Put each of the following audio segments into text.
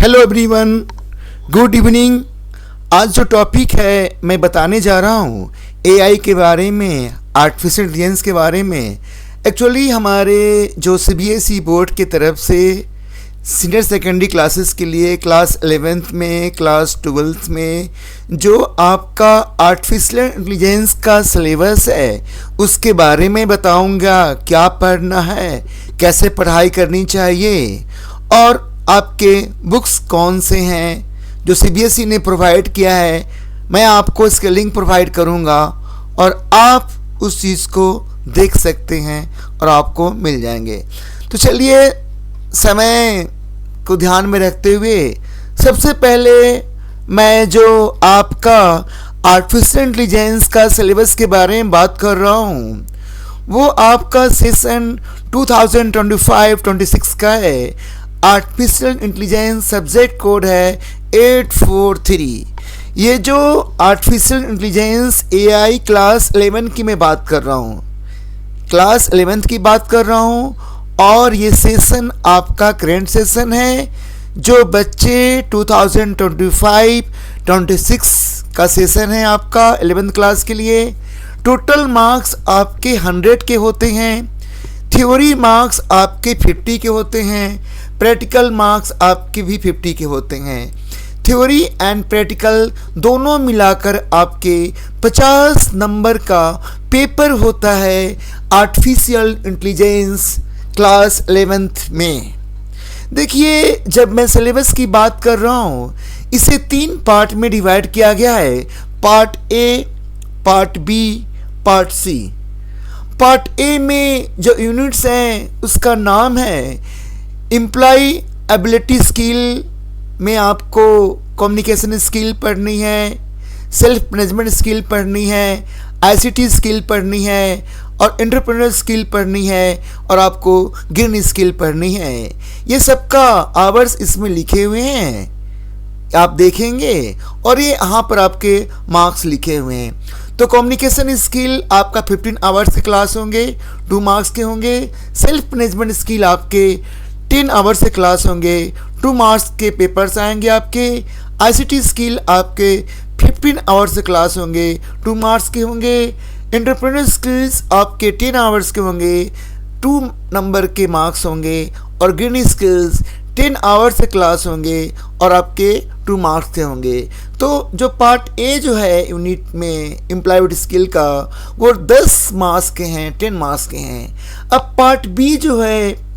Hello everyone, good evening. आज जो topic है मैं बताने जा रहा हूँ एआई के बारे में, आर्टिफिशियल इंटेलिजेंस के बारे में। एक्चुअली हमारे जो सीबीएसई बोर्ड की तरफ से सीनियर सेकेंडरी क्लासेस के लिए क्लास 11th में, क्लास 12th में जो आपका आर्टिफिशियल इंटेलिजेंस का सिलेबस है उसके बारे में बताऊंगा। क्या पढ़ना है, कैसे पढ़ाई करनी चाहिए और आपके बुक्स कौन से हैं जो सीबीएसई ने प्रोवाइड किया है। मैं आपको इसके लिंक प्रोवाइड करूंगा और आप उस चीज़ को देख सकते हैं और आपको मिल जाएंगे। तो चलिए, समय को ध्यान में रखते हुए सबसे पहले मैं जो आपका आर्टिफिशियल इंटेलिजेंस का सिलेबस के बारे में बात कर रहा हूँ वो आपका सेशन 2025-26 का है। आर्टिफिशियल इंटेलिजेंस सब्जेक्ट कोड है 843। ये जो आर्टिफिशियल इंटेलिजेंस एआई क्लास 11 की मैं बात कर रहा हूँ, क्लास 11th की बात कर रहा हूँ और ये सेशन आपका करेंट सेशन है जो बच्चे 2025-26 का सेशन है आपका 11th क्लास के लिए। टोटल मार्क्स आपके 100 के होते हैं, थ्योरी मार्क्स आपके 50 के होते हैं, प्रैक्टिकल मार्क्स आपके भी 50 के होते हैं। थ्योरी एंड प्रैक्टिकल दोनों मिलाकर आपके 50 नंबर का पेपर होता है आर्टिफिशियल इंटेलिजेंस क्लास 11th में। देखिए, जब मैं सिलेबस की बात कर रहा हूँ इसे 3 पार्ट में डिवाइड किया गया है, part A, part B, part C. Part A में जो यूनिट्स हैं उसका नाम है एम्प्लॉय एबिलिटी स्किल। में आपको कम्युनिकेशन स्किल पढ़नी है, सेल्फ मैनेजमेंट स्किल पढ़नी है, आईसीटी स्किल पढ़नी है और एंटरप्रेन्योर स्किल पढ़नी है और आपको गिरनी स्किल पढ़नी है। ये सबका आवर्स इसमें लिखे हुए हैं, आप देखेंगे और ये यहाँ पर आपके मार्क्स लिखे हुए हैं। तो कम्युनिकेशन स्किल आपका 15 आवर्स के क्लास होंगे, 2 मार्क्स के होंगे। सेल्फ मैनेजमेंट स्किल आपके 10 आवर्स के क्लास होंगे, 2 मार्क्स के पेपर्स आएंगे आपके। आईसीटी स्किल आपके 15 आवर्स के क्लास होंगे, 2 मार्क्स के होंगे। एंटरप्रेन्योर स्किल्स आपके 10 आवर्स के होंगे, 2 नंबर के मार्क्स होंगे और गिरनी स्किल्स 10 आवर्स के क्लास होंगे और आपके 2 मार्क्स के होंगे। तो जो पार्ट ए जो है यूनिट में एम्प्लॉयबिलिटी स्किल का वो 10 मार्क्स के हैं, 10 मार्क्स के हैं। अब पार्ट बी जो है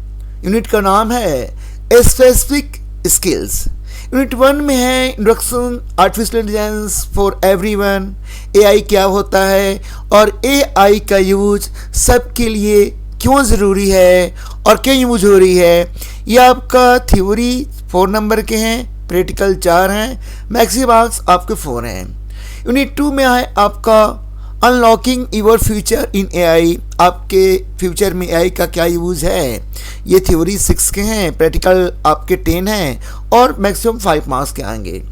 यूनिट का नाम है स्पेसिफिक स्किल्स। यूनिट 1 में है introduction artificial intelligence for everyone, AI क्या होता है और एआई का यूज सबके लिए क्यों ज़रूरी है और क्यों यूज हो रही है। ये आपका थ्योरी 4 नंबर के हैं, प्रैक्टिकल 4 हैं, मैक्सिमम मार्क्स आपके 4 हैं। यूनिट 2 में है आपका unlocking your future in AI, आपके फ्यूचर में एआई का क्या यूज़ है। ये थ्योरी 6 के हैं, प्रैक्टिकल आपके 10 हैं और मैक्सिमम 5 मार्क्स के आएंगे।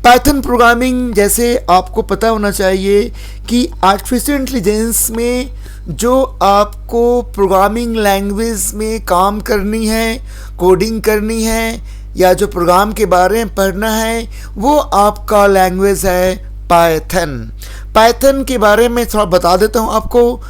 पाइथन प्रोग्रामिंग, जैसे आपको पता होना चाहिए कि आर्टिफिशियल इंटेलिजेंस में जो आपको प्रोग्रामिंग लैंग्वेज में काम करनी है, कोडिंग करनी है या जो प्रोग्राम के बारे में पढ़ना है वो आपका लैंग्वेज है पाइथन। पाइथन के बारे में थोड़ा बता देता हूँ आपको।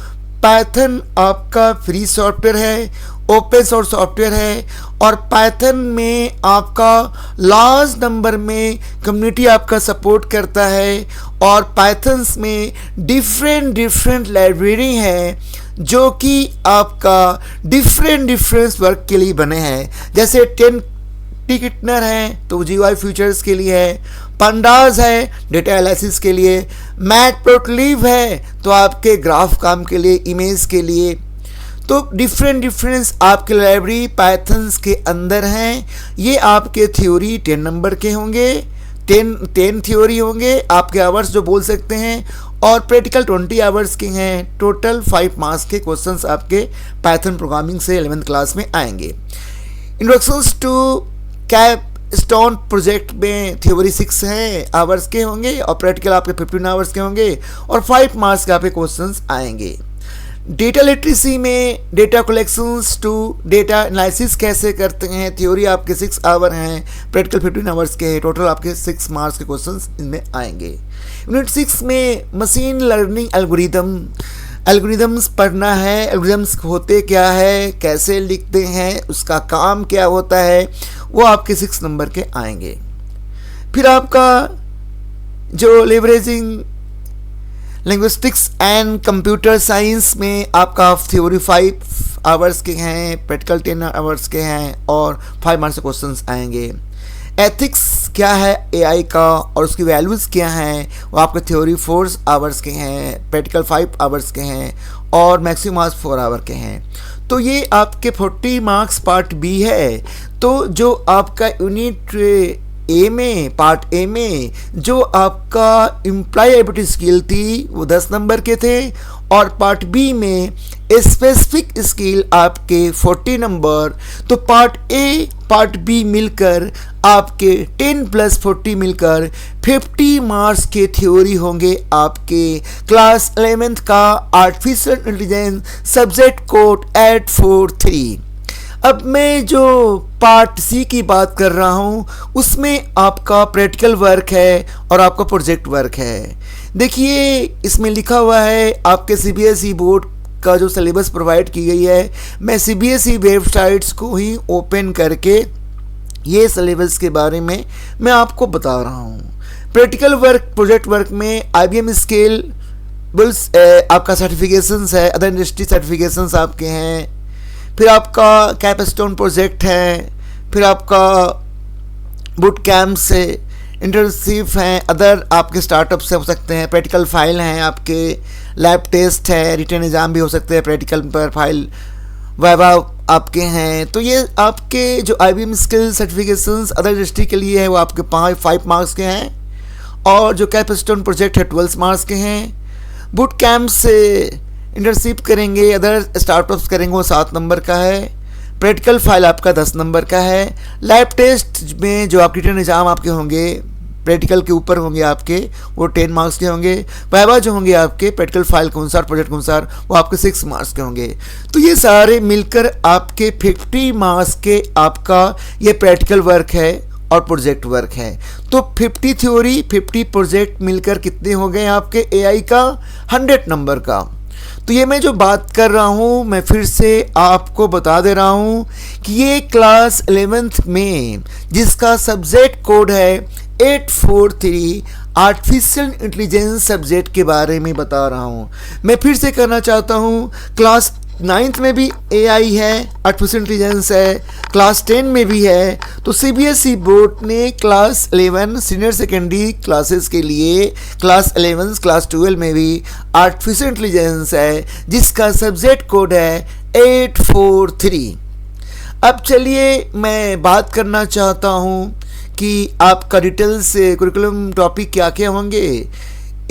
पाइथन आपका फ्री सॉफ्टवेयर है, ओपन सोर्स सॉफ्टवेयर है और पाइथन में आपका लार्ज नंबर में कम्युनिटी आपका सपोर्ट करता है और पाइथन में डिफरेंट लाइब्रेरी है जो कि आपका डिफरेंट वर्क के लिए बने हैं। जैसे 10 टिकटनर है तो जीवाई फ्यूचर्स के लिए है, पंडाज है डेटा एनालिसिस के लिए, मैटप्लोटलिब है तो आपके ग्राफ काम के लिए, इमेज के लिए। तो डिफरेंट आपके लाइब्रेरी पाइथन्स के अंदर हैं। ये आपके थ्योरी 10 नंबर के होंगे, 10 थ्योरी होंगे, आपके आवर्स जो बोल सकते हैं और प्रैक्टिकल 20 आवर्स के हैं। टोटल 5 मार्क्स के क्वेश्चंस आपके पाइथन प्रोग्रामिंग से 11th क्लास में आएंगे। इंट्रोडक्शंस टू कैपस्टोन प्रोजेक्ट में थ्योरी 6 हैं, आवर्स के होंगे और प्रैक्टिकल आपके 15 आवर्स के होंगे और 5 मार्क्स के आपके क्वेश्चंस आएंगे। डेटा लिटरेसी में data collections to data analysis कैसे करते हैं। थ्योरी आपके 6 आवर हैं, प्रैक्टिकल 15 आवर्स के हैं। टोटल आपके 6 मार्क्स के क्वेश्चंस इनमें आएंगे। यूनिट 6 में मशीन लर्निंग एल्गोरिदम्स पढ़ना है। एल्गोरिदम्स होते क्या है, कैसे लिखते हैं, उसका काम क्या होता है, वो आपके 6 नंबर के आएंगे। फिर आपका जो leveraging linguistics and computer science में आपका थ्योरी 5 आवर्स के हैं, प्रैक्टिकल 10 आवर्स के हैं और 5 मार्क्स के क्वेश्चंस आएंगे। एथिक्स क्या है एआई का और उसकी वैल्यूज़ क्या हैं, वो आपके थ्योरी 4 आवर्स के हैं, प्रैक्टिकल 5 आवर्स के हैं और मैक्सिमम मार्क्स 4 आवर के हैं। तो ये आपके 40 मार्क्स पार्ट बी है। तो जो आपका यूनिट ए में, पार्ट ए में जो आपका इम्प्लाई एबिलिटी स्किल थी वो 10 नंबर के थे और पार्ट बी में स्पेसिफिक स्किल आपके 40 नंबर। तो पार्ट ए पार्ट बी मिलकर आपके 10 + 40 मिलकर 50 मार्क्स के थ्योरी होंगे आपके क्लास 11th का आर्टिफिशियल इंटेलिजेंस सब्जेक्ट कोड 843। अब मैं जो पार्ट सी की बात कर रहा हूँ उसमें आपका प्रैक्टिकल वर्क है और आपका प्रोजेक्ट वर्क है। देखिए इसमें लिखा हुआ है आपके सीबीएसई बोर्ड का जो सिलेबस प्रोवाइड की गई है। मैं सीबीएसई वेबसाइट्स को ही ओपन करके ये सिलेबस के बारे में मैं आपको बता रहा हूँ। प्रैक्टिकल वर्क प्रोजेक्ट वर्क में IBM स्केल बुल्स आपका सर्टिफिकेशंस है, अदर इंडस्ट्री सर्टिफिकेशंस आपके हैं। फिर आपका कैपस्टोन प्रोजेक्ट है, फिर आपका बूट कैम्प से इंटर्नशिप हैं, अदर आपके स्टार्टअप से हो सकते हैं, प्रैक्टिकल फाइल हैं, आपके लैब टेस्ट है, रिटर्न एग्जाम भी हो सकते हैं प्रैक्टिकल पर, फाइल वाइवा आपके हैं। तो ये आपके जो IBM skill certifications other industry के लिए है वो आपके 5 मार्क्स के हैं और जो कैपस्टोन प्रोजेक्ट है 12 मार्क्स के हैं। बूट कैम्प से इंटर्नशिप करेंगे, अदर स्टार्टअप्स करेंगे वो 7 नंबर का है। प्रैक्टिकल फाइल आपका 10 नंबर का है। लैब टेस्ट में जो आपके रिटर्न एग्जाम आपके होंगे प्रैक्टिकल के ऊपर होंगे आपके वो 10 मार्क्स के होंगे। वाइवा जो होंगे आपके प्रैक्टिकल फाइल के अनुसार, प्रोजेक्ट के अनुसार वो आपके 6 मार्क्स के होंगे। तो ये सारे मिलकर आपके 50 मार्क्स के आपका ये प्रैक्टिकल वर्क है और प्रोजेक्ट वर्क है। तो 50 थ्योरी 50 प्रोजेक्ट मिलकर कितने हो गए आपके AI का 100 नंबर का। तो ये मैं जो बात कर रहा हूँ मैं फिर से आपको बता दे रहा हूँ कि ये क्लास 11th में जिसका सब्जेक्ट कोड है 843 आर्टिफिशियल इंटेलिजेंस सब्जेक्ट के बारे में बता रहा हूँ। मैं फिर से कहना चाहता हूँ क्लास 9th में भी AI है, आर्टिफिशियल इंटेलिजेंस है, क्लास 10 में भी है। तो CBSE बोर्ड ने क्लास 11 सीनियर सेकेंडरी क्लासेस के लिए क्लास 11 क्लास 12 में भी आर्टिफिशियल इंटेलिजेंस है जिसका सब्जेक्ट कोड है 843। अब चलिए मैं बात करना चाहता हूँ कि आपका डिटेल से करिकुलम टॉपिक क्या क्या होंगे।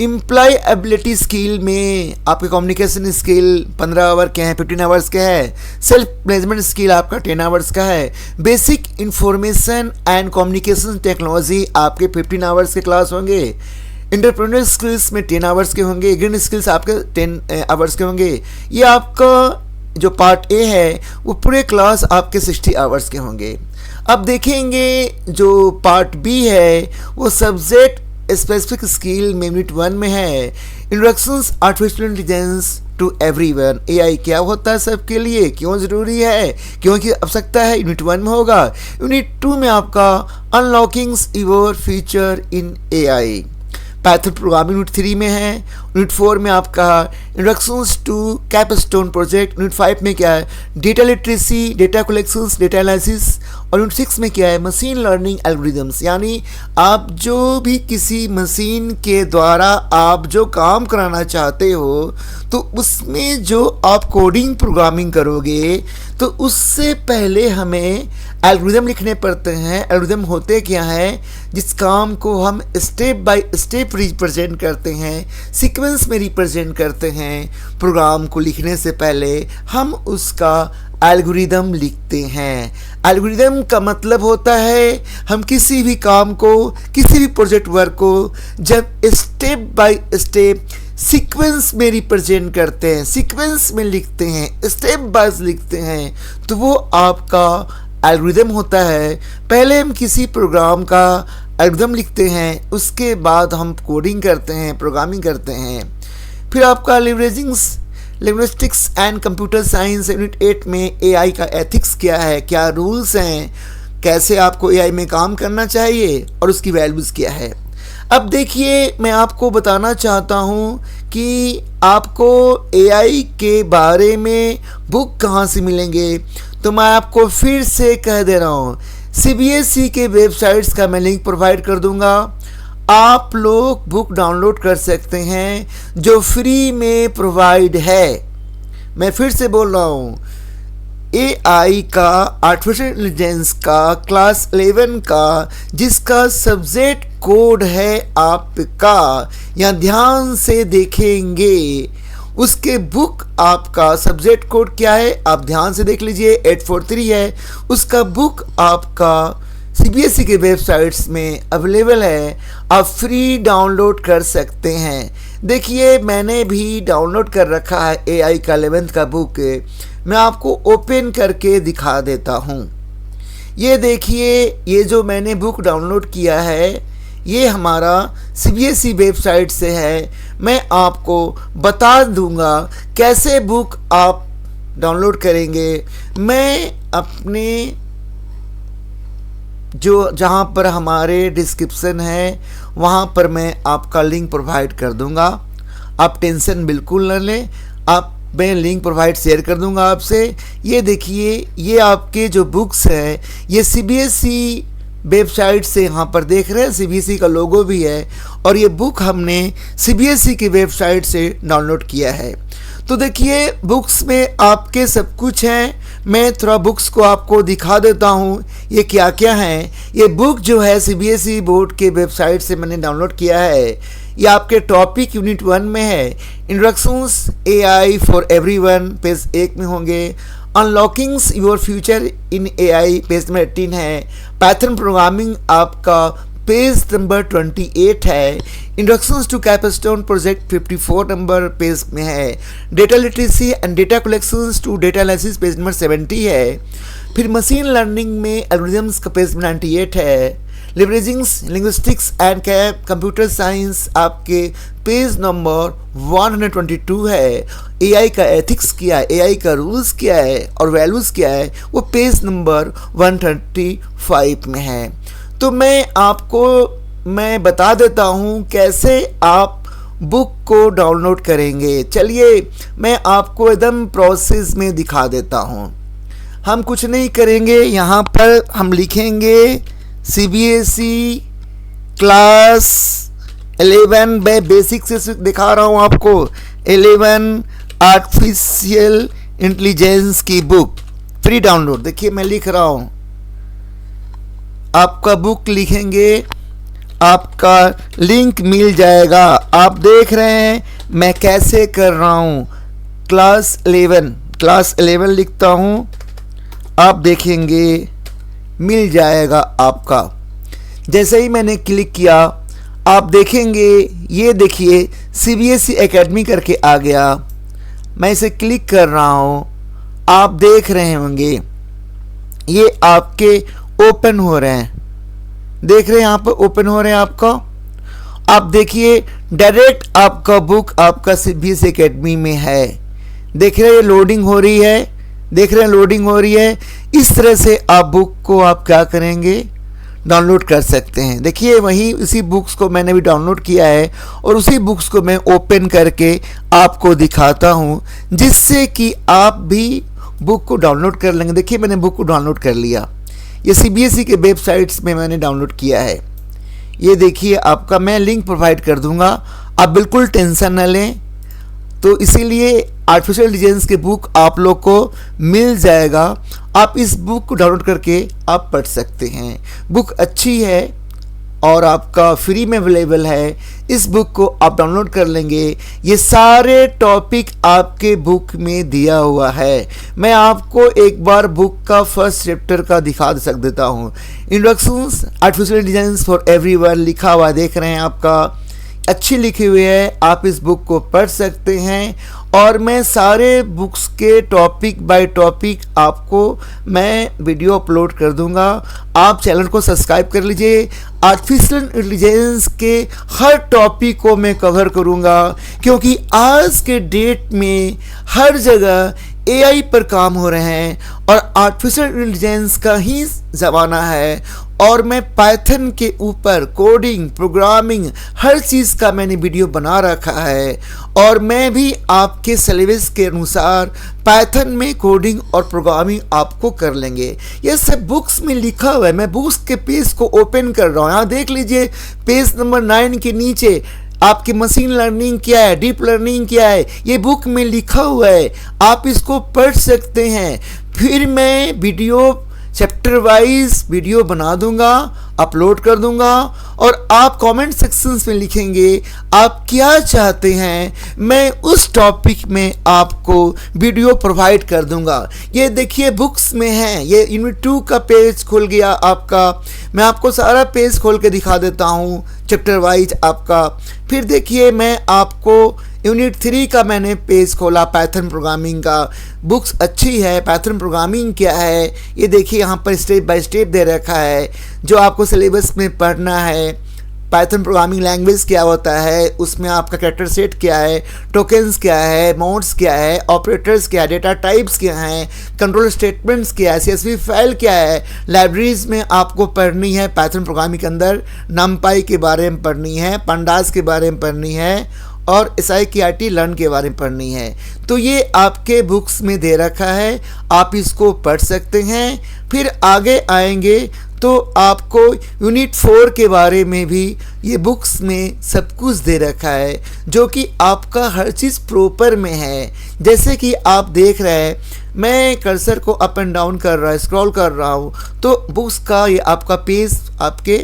इम्प्लाई एबिलिटी स्किल में आपके कम्युनिकेशन स्किल 15 आवर के हैं, 15 आवर्स के हैं। सेल्फ मैनेजमेंट स्किल आपका 10 आवर्स का है। Basic information and communication technology आपके 15 आवर्स के क्लास होंगे। एंटरप्रेन्योर स्किल्स में 10 आवर्स के होंगे। ग्रीन स्किल्स आपके 10 आवर्स के होंगे। ये आपका जो पार्ट ए है वो पूरे क्लास आपके 60 आवर्स के होंगे। अब देखेंगे जो पार्ट बी है वो सब्जेक्ट स्पेसिफिक स्किल में यूनिट 1 में है। Introductions artificial intelligence to everyone. AI क्या होता है सबके लिए, क्यों ज़रूरी है, क्योंकि आवश्यकता है, यूनिट 1 में होगा। यूनिट 2 में आपका unlocking your future in AI। Python programming unit 3 में है। यूनिट 4 में आपका introductions to capstone project. Unit 5 में क्या है data literacy, data collections, data analysis. और यूनिट 6 में क्या है मशीन लर्निंग एल्गोरिदम्स। यानी आप जो भी किसी मशीन के द्वारा आप जो काम कराना चाहते हो तो उसमें जो आप कोडिंग प्रोग्रामिंग करोगे तो उससे पहले हमें एल्गोरिदम लिखने पड़ते हैं। एल्गोरिदम होते क्या हैं, जिस काम को हम स्टेप बाय स्टेप रिप्रेजेंट करते हैं, सीक्वेंस में रिप्रेजेंट करते हैं। प्रोग्राम को लिखने से पहले हम उसका एल्गोरिदम लिखते हैं। एल्गोरिदम का मतलब होता है हम किसी भी काम को, किसी भी प्रोजेक्ट वर्क को जब स्टेप बाय स्टेप सीक्वेंस में रिप्रेजेंट करते हैं, सीक्वेंस में लिखते हैं, स्टेप बाय लिखते हैं, तो वो आपका एल्गोरिदम होता है। पहले हम किसी प्रोग्राम का एल्गोरिदम लिखते हैं, उसके बाद हम कोडिंग करते हैं, प्रोग्रामिंग करते हैं। फिर आपका linguistics and computer science unit 8 में एआई का एथिक्स क्या है, क्या रूल्स हैं, कैसे आपको एआई में काम करना चाहिए और उसकी वैल्यूज़ क्या है। अब देखिए, मैं आपको बताना चाहता हूँ कि आपको एआई के बारे में बुक कहाँ से मिलेंगे। तो मैं आपको फिर से कह दे रहा हूँ, सीबीएसई के वेबसाइट्स का मैं लिंक प्रोवाइड कर दूँगा। आप लोग बुक डाउनलोड कर सकते हैं जो फ्री में प्रोवाइड है। मैं फिर से बोल रहा हूँ, एआई का, आर्टिफिशियल इंटेलिजेंस का, क्लास 11 का, जिसका सब्जेक्ट कोड है आपका, या ध्यान से देखेंगे उसके बुक, आपका सब्जेक्ट कोड क्या है आप ध्यान से देख लीजिए, 843 है। उसका बुक आपका सीबीएसई के वेबसाइट्स में अवेलेबल है, आप फ्री डाउनलोड कर सकते हैं। देखिए, मैंने भी डाउनलोड कर रखा है एआई का 11th का बुक। मैं आपको ओपन करके दिखा देता हूँ। ये देखिए, ये जो मैंने बुक डाउनलोड किया है ये हमारा सीबीएसई वेबसाइट से है। मैं आपको बता दूंगा कैसे बुक आप डाउनलोड करेंगे। मैं अपने जो जहाँ पर हमारे डिस्क्रिप्शन है वहाँ पर मैं आपका लिंक प्रोवाइड कर दूंगा, आप टेंशन बिल्कुल न लें। मैं लिंक प्रोवाइड शेयर कर दूंगा आपसे। ये देखिए, ये आपके जो बुक्स हैं ये सीबीएसई वेबसाइट से यहाँ पर देख रहे हैं, सीबीएसई का लोगो भी है, और ये बुक हमने सीबीएसई की वेबसाइट से डाउनलोड किया है। तो देखिए, बुक्स में आपके सब कुछ हैं। मैं थोड़ा बुक्स को आपको दिखा देता हूँ ये क्या क्या हैं। ये बुक जो है सीबीएसई बोर्ड के वेबसाइट से मैंने डाउनलोड किया है। ये आपके टॉपिक यूनिट 1 में है, introductions AI for everyone page 1 में होंगे, unlockings your future in AI page number 18 है, पाइथन प्रोग्रामिंग आपका पेज नंबर 28 है, introductions to capstone project 54 number page में है, data literacy and data collections to data analysis page number 70 है, फिर machine learning में एल्गोरिथम्स का पेज 98 है, leveragings linguistics and computer science आपके पेज नंबर 122 है, एआई का एथिक्स क्या है, एआई का रूल्स क्या है और वैल्यूज़ क्या है, वो पेज नंबर 135 में है। तो मैं बता देता हूँ कैसे आप बुक को डाउनलोड करेंगे। चलिए, मैं आपको एकदम प्रोसेस में दिखा देता हूँ। हम कुछ नहीं करेंगे, यहाँ पर हम लिखेंगे सीबीएसई क्लास 11, मैं बेसिक से दिखा रहा हूँ आपको, 11 आर्टिफिशियल इंटेलिजेंस की बुक फ्री डाउनलोड। देखिए, मैं लिख रहा हूँ, आपका बुक लिखेंगे, आपका लिंक मिल जाएगा। आप देख रहे हैं मैं कैसे कर रहा हूँ। क्लास 11 लिखता हूँ, आप देखेंगे मिल जाएगा आपका। जैसे ही मैंने क्लिक किया, आप देखेंगे, ये देखिए सीबीएसई एकेडमी करके आ गया। मैं इसे क्लिक कर रहा हूँ, आप देख रहे होंगे ये आपके ओपन हो रहे हैं, देख रहे हैं यहाँ पर ओपन हो रहे हैं आपका। आप देखिए, डायरेक्ट आपका बुक आपका सीबीएसई एकेडमी में है। देख रहे हैं लोडिंग हो रही है, देख रहे हैं लोडिंग हो रही है। इस तरह से आप बुक को आप क्या करेंगे, डाउनलोड कर सकते हैं। देखिए, वहीं उसी बुक्स को मैंने भी डाउनलोड किया है और उसी बुक्स को मैं ओपन करके आपको दिखाता हूँ, जिससे कि आप भी बुक को डाउनलोड कर लेंगे। देखिए, मैंने बुक को डाउनलोड कर लिया, ये सीबीएसई के वेबसाइट्स में मैंने डाउनलोड किया है। ये देखिए, आपका मैं लिंक प्रोवाइड कर दूंगा, आप बिल्कुल टेंशन न लें। तो इसीलिए आर्टिफिशियल इंटेलिजेंस के बुक आप लोग को मिल जाएगा। आप इस बुक को डाउनलोड करके आप पढ़ सकते हैं। बुक अच्छी है और आपका फ्री में अवेलेबल है। इस बुक को आप डाउनलोड कर लेंगे, ये सारे टॉपिक आपके बुक में दिया हुआ है। मैं आपको एक बार बुक का फर्स्ट चैप्टर का दिखा देता हूँ। Introductions artificial intelligence for everyone लिखा हुआ देख रहे हैं आपका। अच्छी लिखी हुई है, आप इस बुक को पढ़ सकते हैं। और मैं सारे बुक्स के टॉपिक बाय टॉपिक आपको मैं वीडियो अपलोड कर दूंगा। आप चैनल को सब्सक्राइब कर लीजिए। आर्टिफिशियल इंटेलिजेंस के हर टॉपिक को मैं कवर करूंगा, क्योंकि आज के डेट में हर जगह AI पर काम हो रहे हैं और आर्टिफिशियल इंटेलिजेंस का ही ज़माना है। और मैं पाइथन के ऊपर कोडिंग, प्रोग्रामिंग, हर चीज़ का मैंने वीडियो बना रखा है। और मैं भी आपके सिलेबस के अनुसार पाइथन में कोडिंग और प्रोग्रामिंग आपको कर लेंगे। ये सब बुक्स में लिखा हुआ है। मैं बुक्स के पेज को ओपन कर रहा हूँ, यहाँ देख लीजिए पेज नंबर 9 के नीचे आपकी मशीन लर्निंग क्या है, डीप लर्निंग क्या है, ये बुक में लिखा हुआ है। आप इसको पढ़ सकते हैं। फिर मैं वीडियो चैप्टर वाइज वीडियो बना दूंगा, अपलोड कर दूंगा, और आप कमेंट सेक्शंस में लिखेंगे आप क्या चाहते हैं, मैं उस टॉपिक में आपको वीडियो प्रोवाइड कर दूंगा। ये देखिए बुक्स में है, ये यूनिट 2 का पेज खुल गया आपका। मैं आपको सारा पेज खोल के दिखा देता हूँ चैप्टर वाइज आपका। फिर देखिए मैं आपको यूनिट 3 का मैंने पेज खोला, पाइथन प्रोग्रामिंग का। बुक्स अच्छी है। पाइथन प्रोग्रामिंग क्या है ये देखिए, यहाँ पर स्टेप बाय स्टेप दे रखा है जो आपको सिलेबस में पढ़ना है। पाइथन प्रोग्रामिंग लैंग्वेज क्या होता है, उसमें आपका कैरेक्टर सेट क्या है, टोकन्स क्या है, मोड्स क्या है, ऑपरेटर्स क्या है, डेटा टाइप्स क्या हैं, कंट्रोल स्टेटमेंट्स क्या है, CSV फाइल क्या है। लाइब्रेरीज में आपको पढ़नी है पाइथन प्रोग्रामिंग के अंदर, नमपाई के बारे में पढ़नी है, पंडास के बारे में पढ़नी है, और SIKRT लर्न के बारे में पढ़नी है। तो ये आपके बुक्स में दे रखा है, आप इसको पढ़ सकते हैं। फिर आगे आएंगे तो आपको यूनिट 4 के बारे में भी ये बुक्स में सब कुछ दे रखा है, जो कि आपका हर चीज़ प्रॉपर में है। जैसे कि आप देख रहे हैं, मैं कर्सर को अप एंड डाउन कर रहा है, स्क्रॉल कर रहा हूँ, तो बुक्स का ये आपका पेज आपके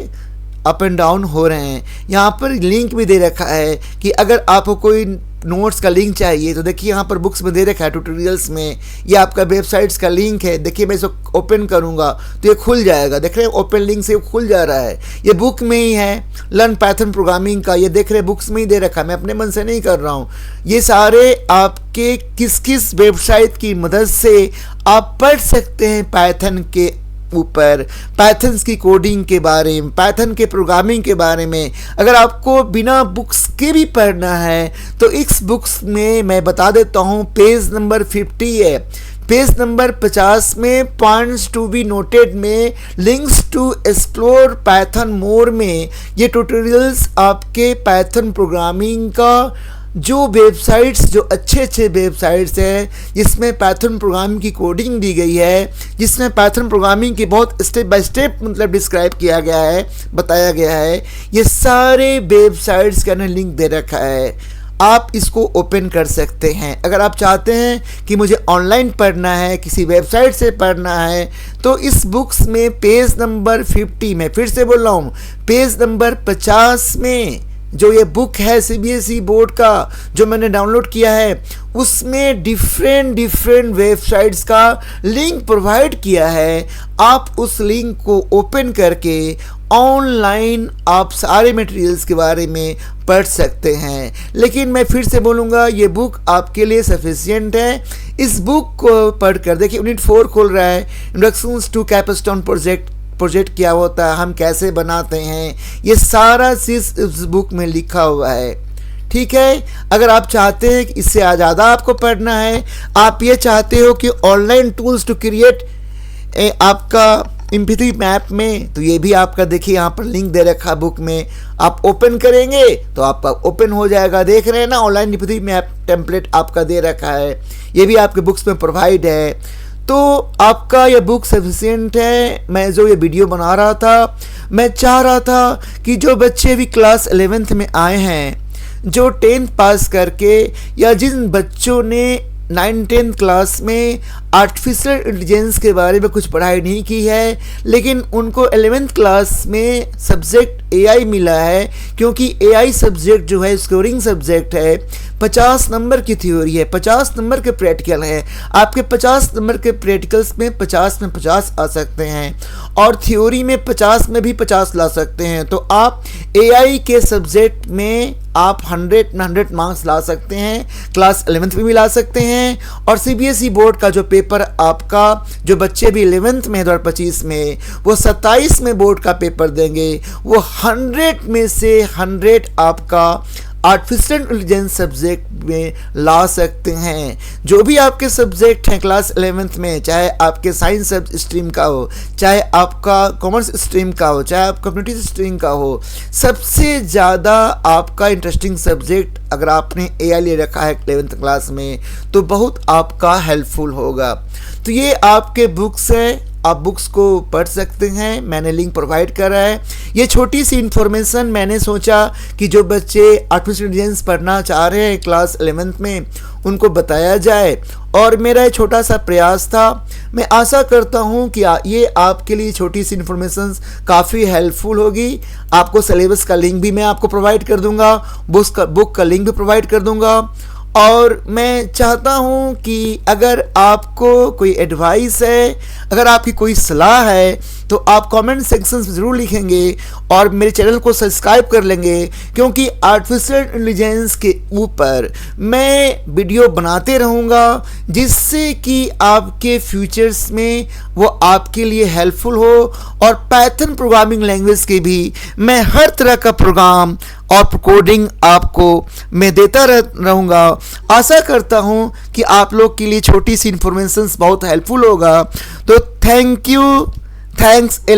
अप एंड डाउन हो रहे हैं। यहाँ पर लिंक भी दे रखा है कि अगर आपको कोई नोट्स का लिंक चाहिए तो देखिए यहाँ पर बुक्स में दे रखा है, ट्यूटोरियल्स में। ये आपका वेबसाइट्स का लिंक है। देखिए मैं इसको ओपन करूँगा तो ये खुल जाएगा। देख रहे हैं ओपन लिंक से खुल जा रहा है। ये बुक में ही है, लर्न पाइथन प्रोग्रामिंग का। ये देख रहे हैं बुक्स में ही दे रखा है, मैं अपने मन से नहीं कर रहा हूँ। ये सारे आपके किस किस वेबसाइट की मदद से आप पढ़ सकते हैं पाइथन के ऊपर, पाइथन की कोडिंग के बारे में, पाइथन के प्रोग्रामिंग के बारे में। अगर आपको बिना बुक्स के भी पढ़ना है तो इस बुक्स में मैं बता देता हूँ, पेज नंबर 50 है। पेज नंबर 50 में पॉइंट्स टू बी नोटेड में लिंक्स टू एक्सप्लोर पाइथन मोर में ये ट्यूटोरियल्स आपके पाइथन प्रोग्रामिंग का जो वेबसाइट्स, जो अच्छे अच्छे वेबसाइट्स हैं जिसमें पाइथन प्रोग्रामिंग की कोडिंग दी गई है, जिसमें पाइथन प्रोग्रामिंग की बहुत स्टेप बाय स्टेप मतलब डिस्क्राइब किया गया है, बताया गया है, ये सारे वेबसाइट्स का ना लिंक दे रखा है। आप इसको ओपन कर सकते हैं। अगर आप चाहते हैं कि मुझे ऑनलाइन पढ़ना है, किसी वेबसाइट से पढ़ना है, तो इस बुक्स में पेज नंबर 50 में, फिर से बोल रहा हूँ, पेज नंबर 50 में जो ये बुक है CBSE बोर्ड का जो मैंने डाउनलोड किया है, उसमें डिफरेंट वेबसाइट्स का लिंक प्रोवाइड किया है। आप उस लिंक को ओपन करके ऑनलाइन आप सारे मटेरियल्स के बारे में पढ़ सकते हैं। लेकिन मैं फिर से बोलूँगा, ये बुक आपके लिए सफिशिएंट है। इस बुक को पढ़कर देखिए यूनिट 4 खोल रहा है, इंट्रोडक्शंस टू कैपस्टोन प्रोजेक्ट क्या होता है, हम कैसे बनाते हैं, ये सारा चीज़ इस बुक में लिखा हुआ है। ठीक है, अगर आप चाहते हैं कि इससे ज़्यादा आपको पढ़ना है, आप ये चाहते हो कि ऑनलाइन टूल्स टू क्रिएट आपका एम्पैथी मैप में, तो ये भी आपका देखिए यहाँ पर लिंक दे रखा बुक में। आप ओपन करेंगे तो आपका ओपन हो जाएगा। देख रहे हैं ना, ऑनलाइन एम्पैथी मैप टेम्पलेट आपका दे रखा है, ये भी आपके बुक्स में प्रोवाइड है। तो आपका ये बुक सफिशिएंट है। मैं जो ये वीडियो बना रहा था, मैं चाह रहा था कि जो बच्चे भी क्लास 11th में आए हैं, जो 10th पास करके, या जिन बच्चों ने 9th 10th क्लास में आर्टिफिशियल इंटेलिजेंस के बारे में कुछ पढ़ाई नहीं की है, लेकिन उनको 11th क्लास में सब्जेक्ट एआई मिला है, क्योंकि एआई सब्जेक्ट जो है स्कोरिंग सब्जेक्ट है। 50 नंबर की थ्योरी है, 50 नंबर के प्रैक्टिकल है। आपके 50 नंबर के प्रैक्टिकल्स में 50 में 50 आ सकते हैं और थ्योरी में 50 में भी 50 ला सकते हैं। तो आप एआई के सब्जेक्ट में आप 100 में 100 मार्क्स ला सकते हैं, क्लास 11th में भी ला सकते हैं। और सीबीएसई बोर्ड का जो पेपर आपका, जो बच्चे भी 11th में 2025 में, वो 27 में बोर्ड का पेपर देंगे, वो 100 में से 100 आपका आर्टिफिशियल इंटेलिजेंस सब्जेक्ट में ला सकते हैं। जो भी आपके सब्जेक्ट हैं क्लास 11th में, चाहे आपके साइंस स्ट्रीम का हो, चाहे आपका कॉमर्स स्ट्रीम का हो, चाहे आप कम्युनिटी स्ट्रीम का हो, सबसे ज़्यादा आपका इंटरेस्टिंग सब्जेक्ट अगर आपने एआई ले रखा है 11th क्लास में, तो बहुत आपका हेल्पफुल होगा। तो ये आपके बुक्स हैं, आप बुक्स को पढ़ सकते हैं, मैंने लिंक प्रोवाइड करा है। ये छोटी सी इन्फॉर्मेशन मैंने सोचा कि जो बच्चे आर्टिफिशियल इंटेलिजेंस पढ़ना चाह रहे हैं क्लास 11th में, उनको बताया जाए, और मेरा ये छोटा सा प्रयास था। मैं आशा करता हूँ कि ये आपके लिए छोटी सी इन्फॉर्मेशन काफ़ी हेल्पफुल होगी। आपको सिलेबस का लिंक भी मैं आपको प्रोवाइड कर दूँगा, बुक का लिंक भी प्रोवाइड कर दूँगा। और मैं चाहता हूँ कि अगर आपको कोई एडवाइस है, अगर आपकी कोई सलाह है, तो आप कमेंट सेक्शन में ज़रूर लिखेंगे और मेरे चैनल को सब्सक्राइब कर लेंगे, क्योंकि आर्टिफिशियल इंटेलिजेंस के ऊपर मैं वीडियो बनाते रहूँगा, जिससे कि आपके फ्यूचर्स में वो आपके लिए हेल्पफुल हो। और पाइथन प्रोग्रामिंग लैंग्वेज के भी मैं हर तरह का प्रोग्राम और कोडिंग आपको मैं देता रहूँगा। आशा करता हूँ कि आप लोग के लिए छोटी सी इन्फॉर्मेशन बहुत हेल्पफुल होगा। तो थैंक यू, थैंक्स ए